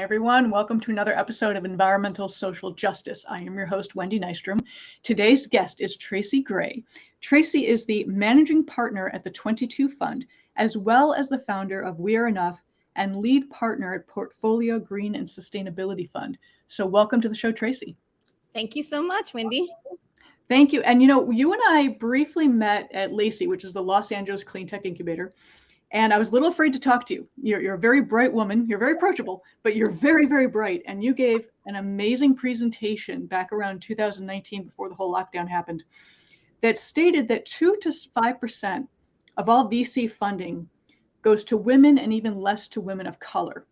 everyone. Welcome to another episode of Environmental Social Justice. I am your host, Wendy Nystrom. Today's guest is Tracy Gray. Tracy is the managing partner at the 22 Fund, as well as the founder of We Are Enough and lead partner at Portfolio Green and Sustainability Fund. So welcome to the show, Tracy. Thank you so much, Wendy. Thank you. And you and I briefly met at LACI, which is the Los Angeles Clean Tech Incubator. And I was a little afraid to talk to you. You're a very bright woman. You're very approachable, but you're very, very bright. And you gave an amazing presentation back around 2019 before the whole lockdown happened that stated that 2 to 5% of all VC funding goes to women and even less to women of color.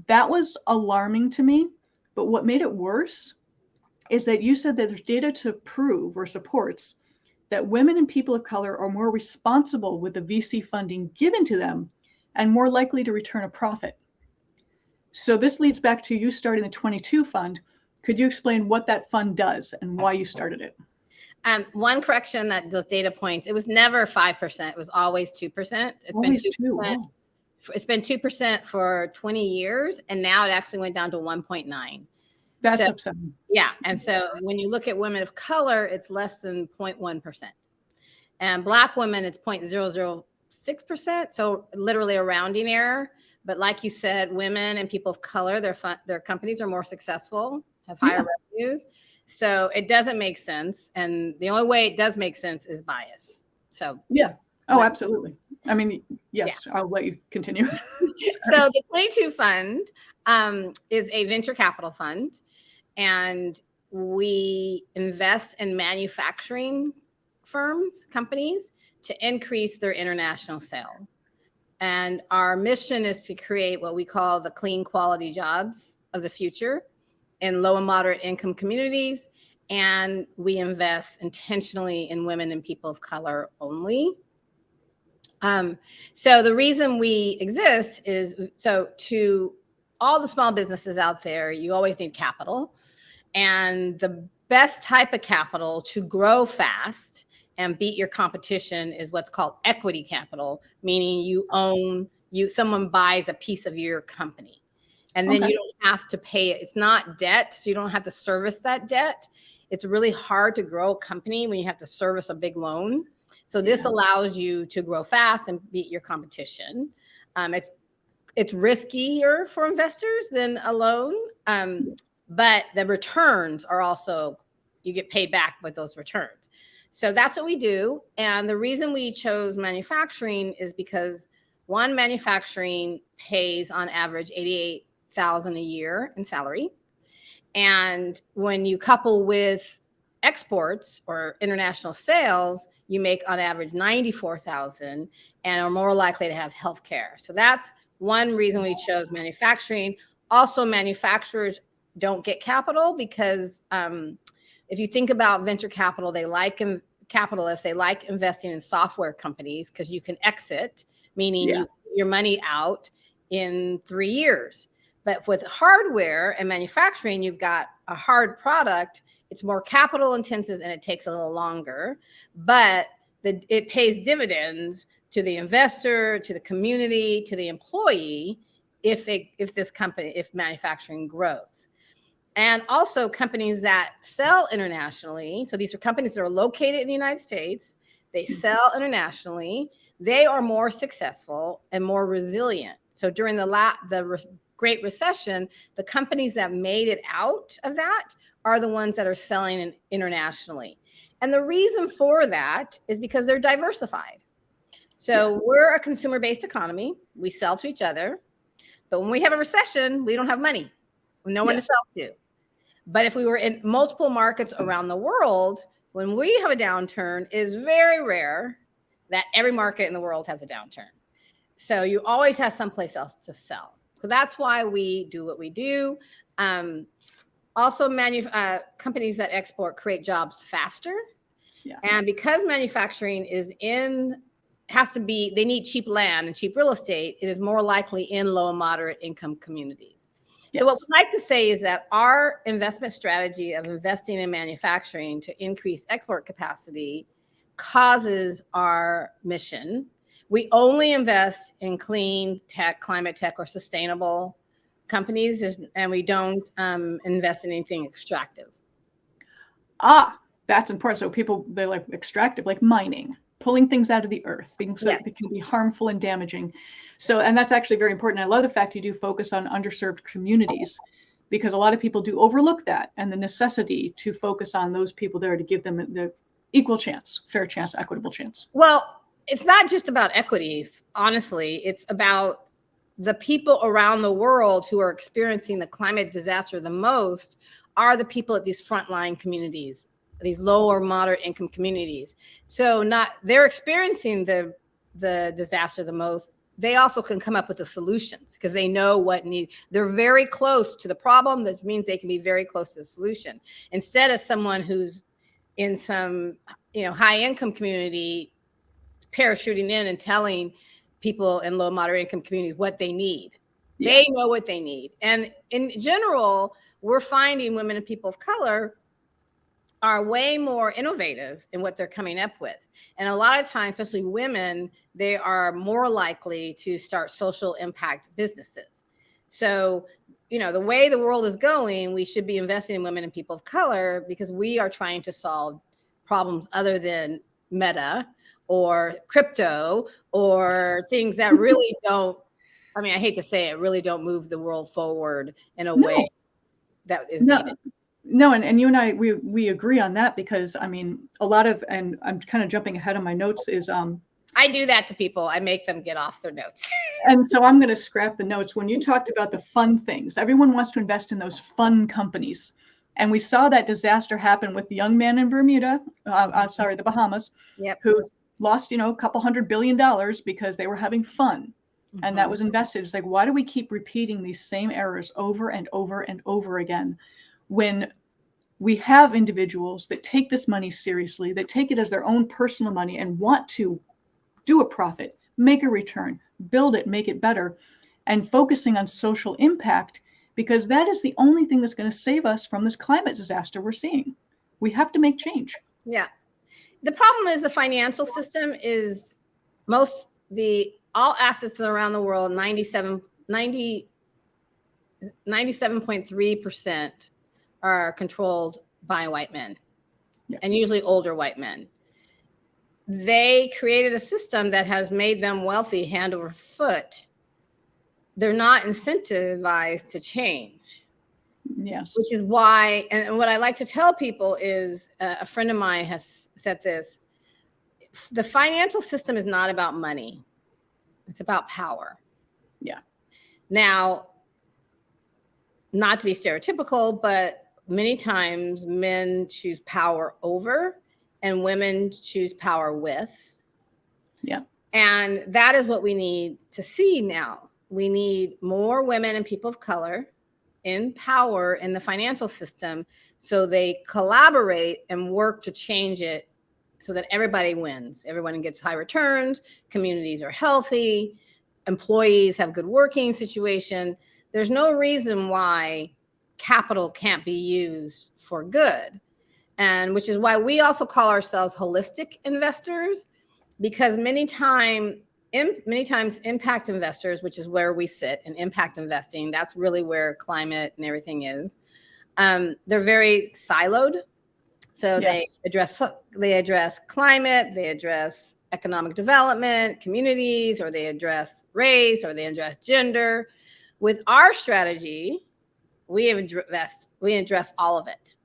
That was alarming to me. But what made it worse is that you said that there's data to prove or supports that women and people of color are more responsible with the VC funding given to them and more likely to return a profit. So this leads back to you starting the 22 Fund. Could you explain what that fund does and why you started it? One correction that those data points, it was never 5%. It was always 2%. It's been 2% for 20 years. And now it actually went down to 1.9. That's upsetting. Yeah. And so when you look at women of color, it's less than 0.1%. And Black women, it's 0.006%. So literally a rounding error. But like you said, women and people of color, their companies are more successful, have higher revenues. So it doesn't make sense. And the only way it does make sense is bias. So yeah. Oh, absolutely. I mean, yes, yeah. I'll let you continue. So the 22 Fund is a venture capital fund. And we invest in manufacturing firms, companies, to increase their international sales. And our mission is to create what we call the clean quality jobs of the future in low and moderate income communities. And we invest intentionally in women and people of color only. So the reason we exist is, so to all the small businesses out there, you always need capital. And the best type of capital to grow fast and beat your competition is what's called equity capital, meaning someone buys a piece of your company. And then you don't have to pay it. It's not debt, so you don't have to service that debt. It's really hard to grow a company when you have to service a big loan. So this allows you to grow fast and beat your competition. It's riskier for investors than a loan, but the returns are also, you get paid back with those returns. So that's what we do. And the reason we chose manufacturing is because one, manufacturing pays on average $88,000 a year in salary. And when you couple with exports or international sales, you make on average $94,000 and are more likely to have healthcare. So that's one reason we chose manufacturing. Also, manufacturers don't get capital because if you think about venture capital, capitalists, they like investing in software companies because you can exit, meaning you get your money out in 3 years. But with hardware and manufacturing, you've got a hard product. It's more capital intensive and it takes a little longer, but it pays dividends to the investor, to the community, to the employee if manufacturing grows. And also companies that sell internationally. So these are companies that are located in the United States. They sell internationally. They are more successful and more resilient. So during the Great Recession, the companies that made it out of that are the ones that are selling internationally. And the reason for that is because they're diversified. So we're a consumer-based economy. We sell to each other. But when we have a recession, we don't have money. No one to sell to. But if we were in multiple markets around the world, when we have a downturn, it is very rare that every market in the world has a downturn. So you always have someplace else to sell. So that's why we do what we do. Also, companies that export create jobs faster. And because manufacturing they need cheap land and cheap real estate, it is more likely in low and moderate income communities. So what we like to say is that our investment strategy of investing in manufacturing to increase export capacity causes our mission. We only invest in clean tech, climate tech, or sustainable companies, and we don't invest in anything extractive. Ah, that's important. So people, they're like extractive, like mining, pulling things out of the earth, things that can be harmful and damaging. So, and that's actually very important. I love the fact you do focus on underserved communities, because a lot of people do overlook that and the necessity to focus on those people there to give them the equal chance, fair chance, equitable chance. Well, it's not just about equity, honestly. It's about the people around the world who are experiencing the climate disaster the most are the people at these frontline communities, these low or moderate income communities. So they're experiencing the disaster the most. They also can come up with the solutions because they know what needs. They're very close to the problem. That means they can be very close to the solution. Instead of someone who's in some, high income community parachuting in and telling people in low moderate income communities what they need. Yeah. They know what they need. And in general, we're finding women and people of color are way more innovative in what they're coming up with. And a lot of times, especially women, they are more likely to start social impact businesses. So, the way the world is going, we should be investing in women and people of color because we are trying to solve problems other than meta or crypto or things that really don't, I hate to say it, really don't move the world forward in a way that is needed. No, and you and I, we agree on that because, a lot of, and I'm kind of jumping ahead on my notes is, I do that to people. I make them get off their notes. And so I'm going to scrap the notes. When you talked about the fun things, everyone wants to invest in those fun companies. And we saw that disaster happen with the young man in Bermuda, the Bahamas, who lost, a couple $100 billion because they were having fun. Mm-hmm. And that was invested. It's like, why do we keep repeating these same errors over and over and over again when we have individuals that take this money seriously, that take it as their own personal money and want to do a profit, make a return, build it, make it better, and focusing on social impact, because that is the only thing that's going to save us from this climate disaster we're seeing. We have to make change. Yeah. The problem is the financial system is all assets around the world, 97.3% are controlled by white men, and usually older white men. They created a system that has made them wealthy hand over foot. They're not incentivized to change. Yes. Which is why, and what I like to tell people is, a friend of mine has said this, the financial system is not about money. It's about power. Yeah. Now, not to be stereotypical, but many times men choose power over and women choose power with. Yeah. And that is what we need to see now. We need more women and people of color in power in the financial system so they collaborate and work to change it so that everybody wins. Everyone gets high returns, communities are healthy, employees have good working situation. There's no reason why capital can't be used for good. And which is why we also call ourselves holistic investors, because many times impact investors, which is where we sit in impact investing, that's really where climate and everything is. They're very siloed. So they address climate, they address economic development, communities, or they address race, or they address gender. With our strategy, we address all of it.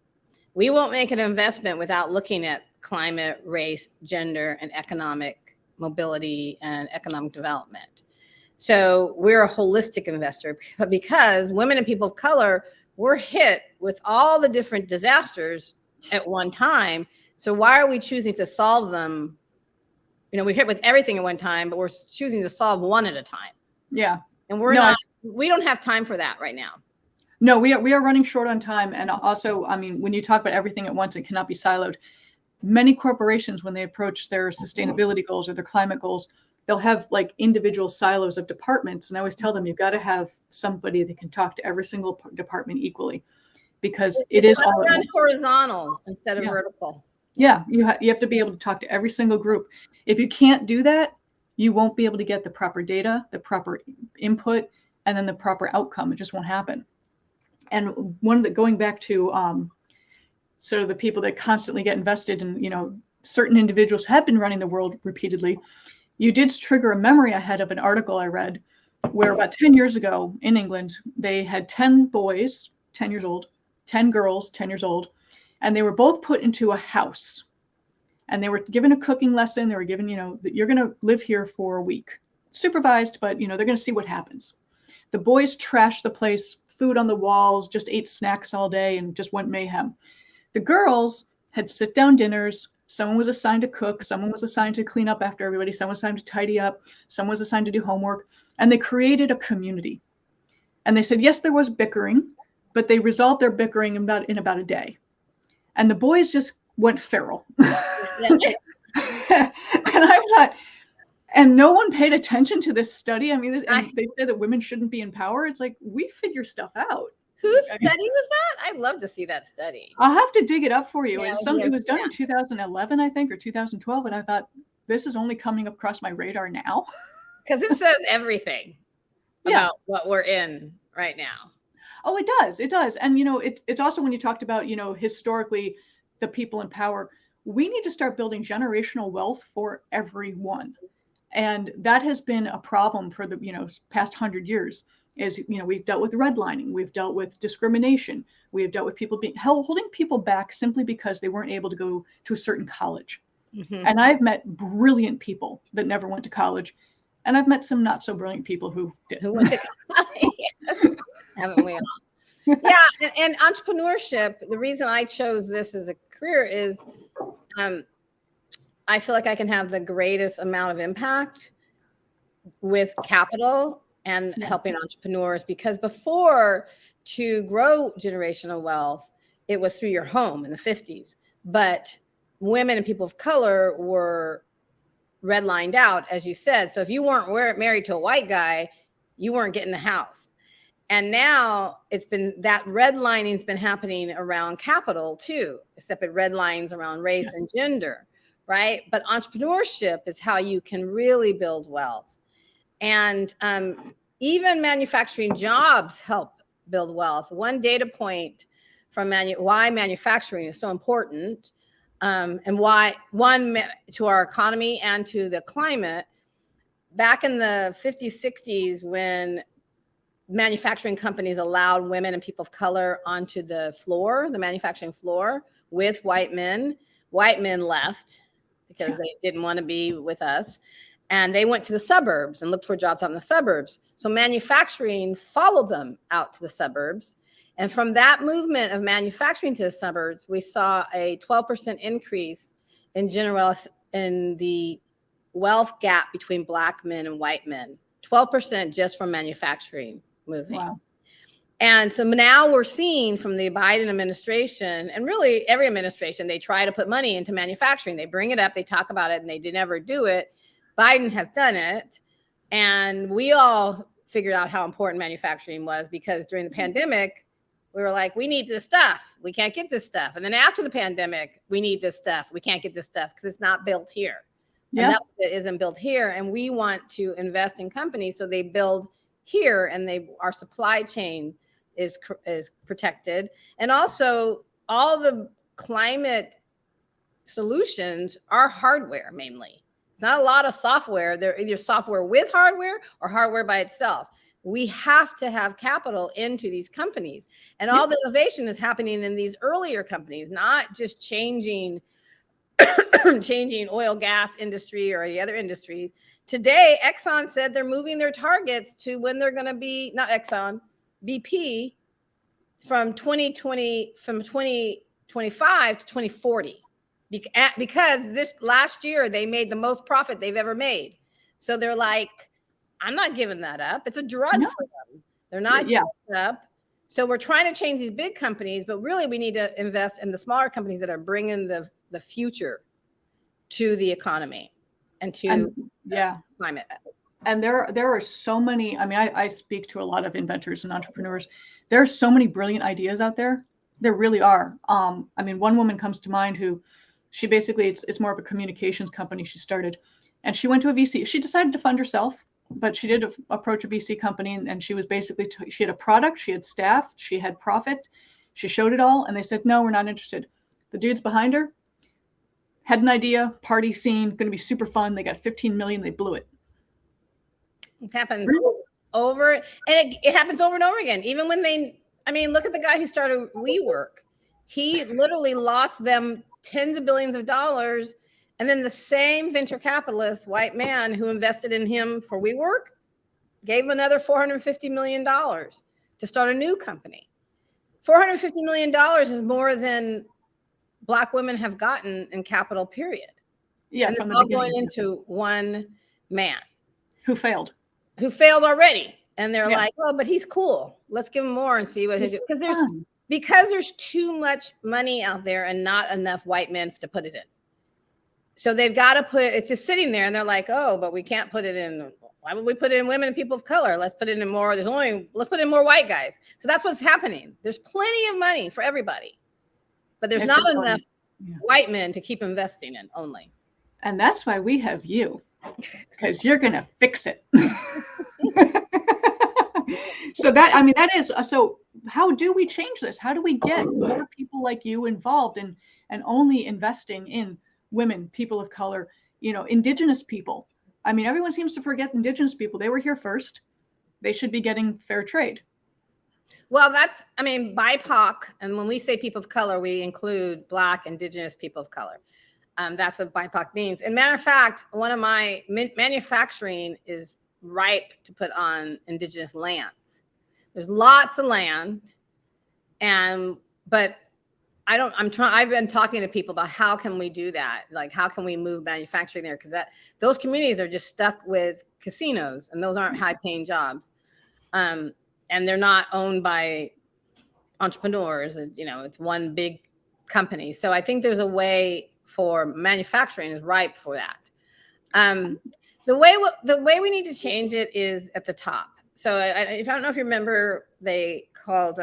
We won't make an investment without looking at climate, race, gender, and economic mobility and economic development. So we're a holistic investor because women and people of color were hit with all the different disasters at one time. So why are we choosing to solve them? We're hit with everything at one time, but we're choosing to solve one at a time. Yeah. And we don't have time for that right now. No, we are running short on time. And also, when you talk about everything at once, it cannot be siloed. Many corporations, when they approach their sustainability goals or their climate goals, they'll have like individual silos of departments. And I always tell them, you've got to have somebody that can talk to every single department equally, because it is all horizontal instead of vertical. Yeah, you have to be able to talk to every single group. If you can't do that, you won't be able to get the proper data, the proper input, and then the proper outcome. It just won't happen. And going back to sort of the people that constantly get invested in, you know, certain individuals have been running the world repeatedly. You did trigger a memory ahead of an article I read where about 10 years ago in England, they had 10 boys, 10 years old, 10 girls, 10 years old, and they were both put into a house. And they were given a cooking lesson. They were given, you know, that you're going to live here for a week. Supervised, but, you know, they're going to see what happens. The boys trashed the place, food on the walls, just ate snacks all day and just went mayhem. The girls had sit-down dinners. Someone was assigned to cook. Someone was assigned to clean up after everybody. Someone was assigned to tidy up. Someone was assigned to do homework. And they created a community. And they said, yes, there was bickering, but they resolved their bickering in about a day. And the boys just went feral. And I thought, and no one paid attention to this study. I mean, and they say that women shouldn't be in power. It's like, we figure stuff out. Whose study was that? I'd love to see that study. I'll have to dig it up for you. Yeah, It was done in 2011, I think, or 2012. And I thought, this is only coming across my radar now. Because it says everything about what we're in right now. Oh, it does. It does. And, you know, it's also when you talked about, you know, historically, the people in power, we need to start building generational wealth for everyone. And that has been a problem for the, you know, past 100 years. Is, you know, we've dealt with redlining, we've dealt with discrimination, we have dealt with people holding people back simply because they weren't able to go to a certain college. Mm-hmm. And I've met brilliant people that never went to college. And I've met some not so brilliant people who did. Who went to college. Haven't we all? Yeah, and entrepreneurship, the reason I chose this as a career is I feel like I can have the greatest amount of impact with capital and helping entrepreneurs, because before, to grow generational wealth, it was through your home in the 50s. But women and people of color were redlined out, as you said. So if you weren't married to a white guy, you weren't getting the house. And now it's been that redlining's been happening around capital too, except it redlines around race and gender, right? But entrepreneurship is how you can really build wealth. And even manufacturing jobs help build wealth. One data point from why manufacturing is so important, and why, one, to our economy and to the climate. Back in the 50s, 60s, when manufacturing companies allowed women and people of color onto the floor, the manufacturing floor, with white men left because they didn't want to be with us. And they went to the suburbs and looked for jobs out in the suburbs. So manufacturing followed them out to the suburbs. And from that movement of manufacturing to the suburbs, we saw a 12% increase in the wealth gap between Black men and white men. 12% just from manufacturing moving. Wow. And so now we're seeing from the Biden administration, and really every administration, they try to put money into manufacturing. They bring it up, they talk about it, and they never do it. Biden has done it. And we all figured out how important manufacturing was, because during the pandemic, we were like, we need this stuff. We can't get this stuff. And then after the pandemic, we need this stuff. We can't get this stuff because it's not built here. Yeah. And that isn't built here. And we want to invest in companies so they build here, and our supply chain is protected. And also all the climate solutions are hardware mainly. It's not a lot of software. They're either software with hardware or hardware by itself. We have to have capital into these companies. And all the innovation is happening in these earlier companies, not just changing oil, gas industry or the other industries. Today, Exxon said they're moving their targets to when they're going to be, not Exxon, BP, from 2025 to 2040. Because this last year they made the most profit they've ever made. So they're like, I'm not giving that up. It's a drug for them. They're not giving it up. So we're trying to change these big companies, but really we need to invest in the smaller companies that are bringing the future to the economy and to climate. And there are so many, I mean, I speak to a lot of inventors and entrepreneurs. There are so many brilliant ideas out there. There really are. I mean, one woman comes to mind who, it's more of a communications company she started. And she went to a VC. She decided to fund herself. but she did approach a VC company, and she was basically, she had a product, she had staff, she had profit, she showed it all, and they said, no, we're not interested. The dudes behind her had an idea, party scene, going to be super fun. They got 15 million, they blew it. It happens over, and it happens over and over again. Even when I mean, look at the guy who started WeWork. He literally lost them tens of billions of dollars. And then the same venture capitalist, white man who invested in him for WeWork, gave him another $450 million to start a new company. $450 million is more than Black women have gotten in capital, period. Yeah, and it's all going into one man. Who failed already. And they're like, oh, but he's cool. Let's give him more and see what he does. Because there's too much money out there and not enough white men to put it in. So they've got to put, it's just sitting there and they're like, oh, but we can't put it in. Why would we put it in women and people of color? Let's put it in more. Let's put in more white guys. So that's what's happening. There's plenty of money for everybody, but there's not enough white men to keep investing in only. And that's why we have you, because you're going to fix it. So that is, so how do we change this? How do we get more people like you involved and only investing in women, people of color, Indigenous people? I mean, everyone seems to forget Indigenous people. They were here first. They should be getting fair trade. Well, BIPOC. And when we say people of color, we include Black, Indigenous people of color. That's what BIPOC means. And matter of fact, one of my manufacturing is ripe to put on Indigenous lands. There's lots of land, but I've been talking to people about how can we do that? Like, how can we move manufacturing there? Because those communities are just stuck with casinos, and those aren't high-paying jobs, and they're not owned by entrepreneurs. It's one big company. So I think there's a way for manufacturing is ripe for that. The way we need to change it is at the top. So I don't know if you remember, they called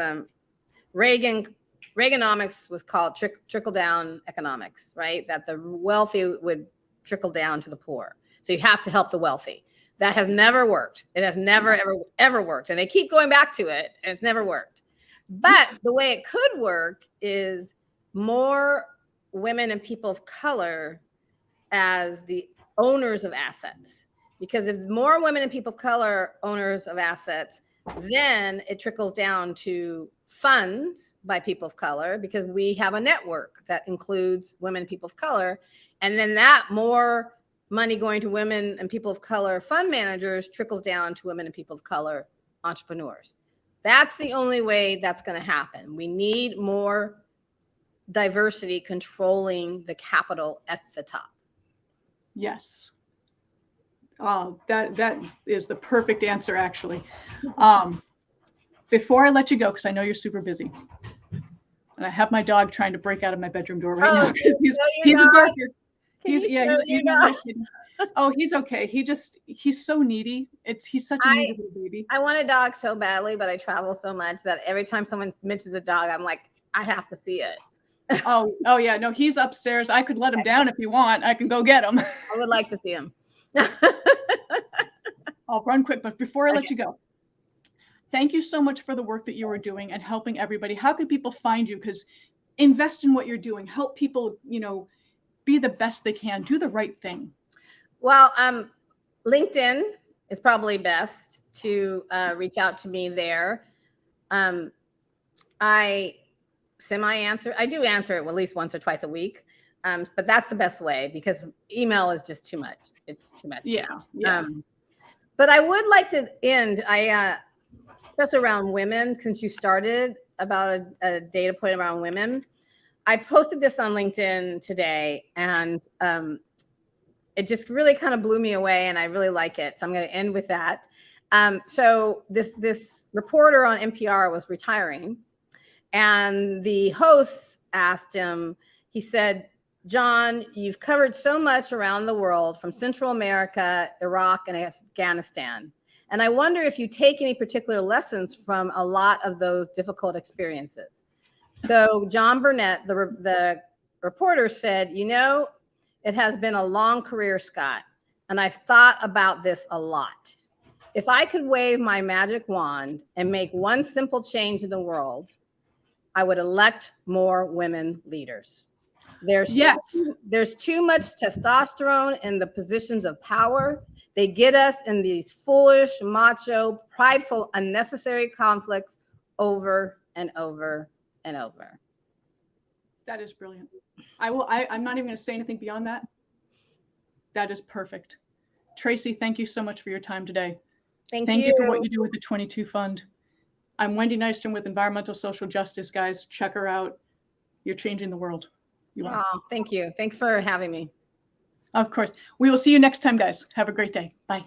Reaganomics was called trickle-down economics, right? That the wealthy would trickle down to the poor. So you have to help the wealthy. That has never worked. It has never, ever worked. And they keep going back to it, and it's never worked. But the way it could work is more women and people of color as the owners of assets. Because if more women and people of color owners of assets, then it trickles down to funds by people of color, because we have a network that includes women and people of color. And then that more money going to women and people of color fund managers trickles down to women and people of color entrepreneurs. That's the only way that's going to happen. We need more diversity controlling the capital at the top. Yes. That is the perfect answer, actually. Before I let you go, because I know you're super busy, and I have my dog trying to break out of my bedroom door right now because he's a barker. He's okay. He's so needy. He's such a needy little baby. I want a dog so badly, but I travel so much that every time someone mentions a dog, I'm like, I have to see it. Oh yeah, no, he's upstairs. I could let him down if you want. I can go get him. I would like to see him. I'll run quick, but before I let you go, thank you so much for the work that you are doing and helping everybody. How can people find you? Because invest in what you're doing. Help people, be the best they can. Do the right thing. Well, LinkedIn is probably best to reach out to me there. I do answer it at least once or twice a week. But that's the best way, because email is just too much. It's too much. Yeah. But I would like to end, just around women, since you started about a data point around women. I posted this on LinkedIn today, and it just really kind of blew me away, and I really like it. So I'm going to end with that. So this reporter on NPR was retiring, and the host asked him, he said, John, you've covered so much around the world, from Central America, Iraq, and Afghanistan. And I wonder if you take any particular lessons from a lot of those difficult experiences. So John Burnett, the reporter, said, it has been a long career, Scott, and I've thought about this a lot. If I could wave my magic wand and make one simple change in the world, I would elect more women leaders. There's too much testosterone in the positions of power. They get us in these foolish, macho, prideful, unnecessary conflicts over and over and over. That is brilliant. I'm not even going to say anything beyond that. That is perfect. Tracy, thank you so much for your time today. Thank you for what you do with the 22 Fund. I'm Wendy Nystrom with Environmental Social Justice, guys. Check her out. You're changing the world. You are. Oh, thank you. Thanks for having me. Of course. We will see you next time, guys. Have a great day. Bye.